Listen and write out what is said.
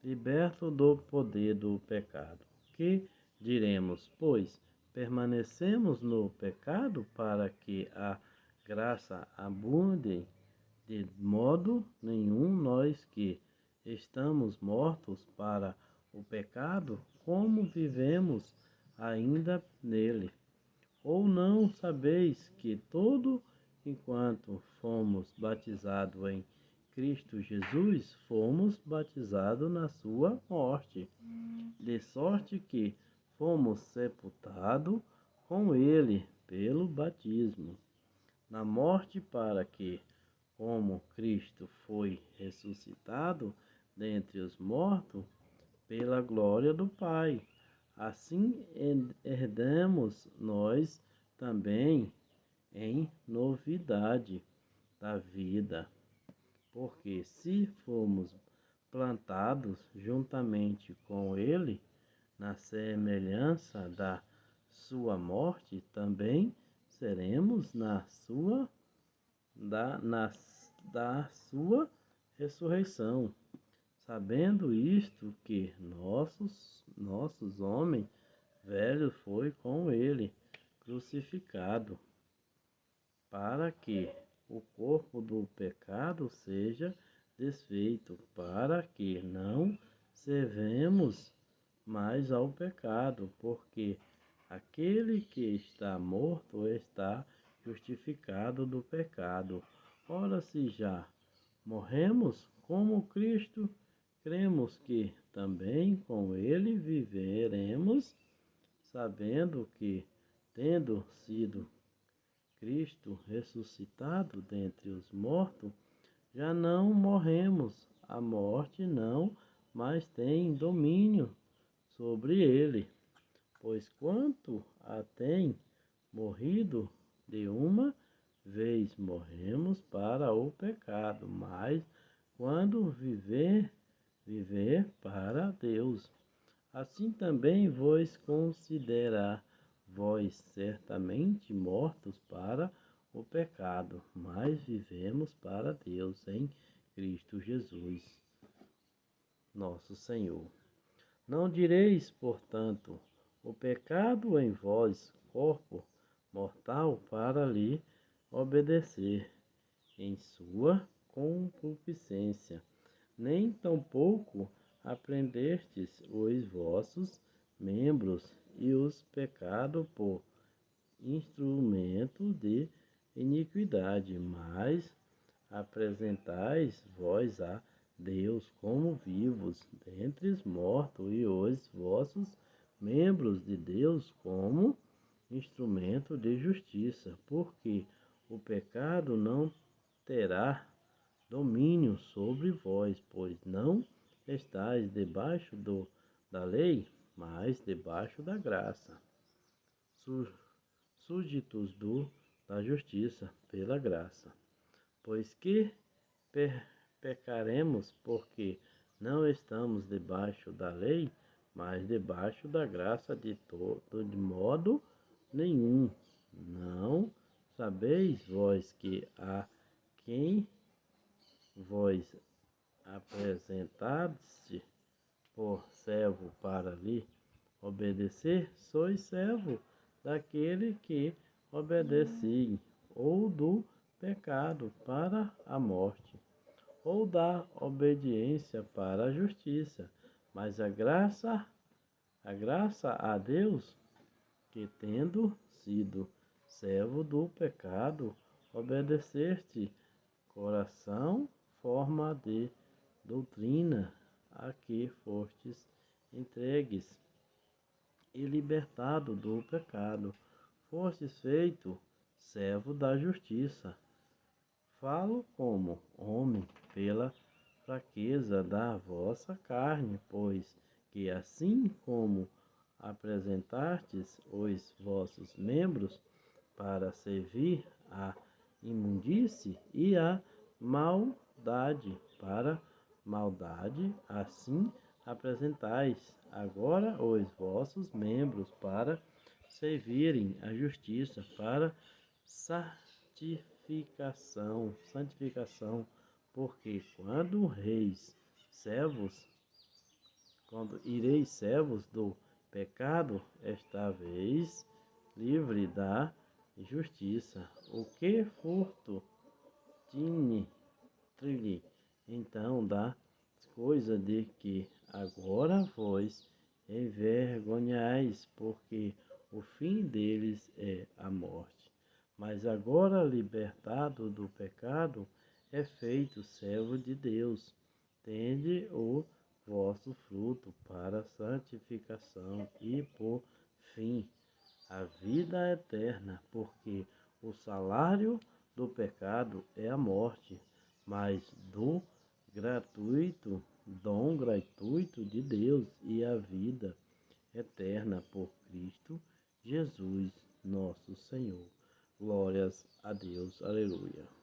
liberto do poder do pecado. Que diremos, pois? Permanecemos no pecado para que a graça abunde? De modo nenhum. Nós que estamos mortos para o pecado, como vivemos ainda nele? Ou não sabeis que todo enquanto fomos batizados em Cristo Jesus, fomos batizados na sua morte, de sorte que fomos sepultados com ele pelo batismo na morte, para que, como Cristo foi ressuscitado dentre os mortos pela glória do Pai, assim herdemos nós também em novidade da vida. Porque se fomos plantados juntamente com ele na semelhança da sua morte, também seremos da sua ressurreição. Sabendo isto, que nossos homem velho foi com ele crucificado, para que o corpo do pecado seja desfeito, para que não servemos mais ao pecado, porque aquele que está morto está justificado do pecado. Ora, se já morremos como Cristo, cremos que também com ele viveremos, sabendo que, tendo sido Cristo ressuscitado dentre os mortos, já não morremos. A morte não mais tem domínio sobre ele. Pois quanto a tem morrido de uma vez, morremos para o pecado, mas quando viver para Deus. Assim também vos considerar vós certamente mortos para o pecado, mas vivemos para Deus em Cristo Jesus, nosso Senhor. Não direis, portanto, o pecado em vós, corpo mortal, para lhe obedecer em sua concupiscência, nem tampouco aprendestes os vossos membros e os pecados por instrumento de iniquidade, mas apresentais vós a Deus como vivos dentre os mortos, e os vossos membros de Deus como instrumento de justiça, porque o pecado não terá domínio sobre vós, pois não estáis debaixo da lei, mas debaixo da graça, súditos da justiça pela graça. Pois que pecaremos, porque não estamos debaixo da lei, mas debaixo da graça, de modo nenhum. Não sabeis vós que a quem vós apresentaste por servo para lhe obedecer, sois servo daquele que obedeci, ou do pecado para a morte, ou da obediência para a justiça. Mas a graça a Deus, que tendo sido servo do pecado, obedeceste coração forma de doutrina a que fostes entregues, e libertado do pecado, fostes feito servo da justiça. Falo como homem pela fraqueza da vossa carne, pois que assim como apresentastes os vossos membros para servir à imundície e à maldade para maldade, assim apresentais agora os vossos membros para servirem à justiça, para santificação, porque quando reis servos quando ireis servos do pecado, esta vez livre da injustiça. O que furto trilhe então das coisas de que agora vós envergonhais, porque o fim deles é a morte. Mas agora, libertado do pecado, é feito servo de Deus. Tende o vosso fruto para a santificação e, por fim, a vida eterna, porque o salário do pecado é a morte, mas do dom gratuito de Deus e a vida eterna por Cristo Jesus, nosso Senhor. Glórias a Deus. Aleluia.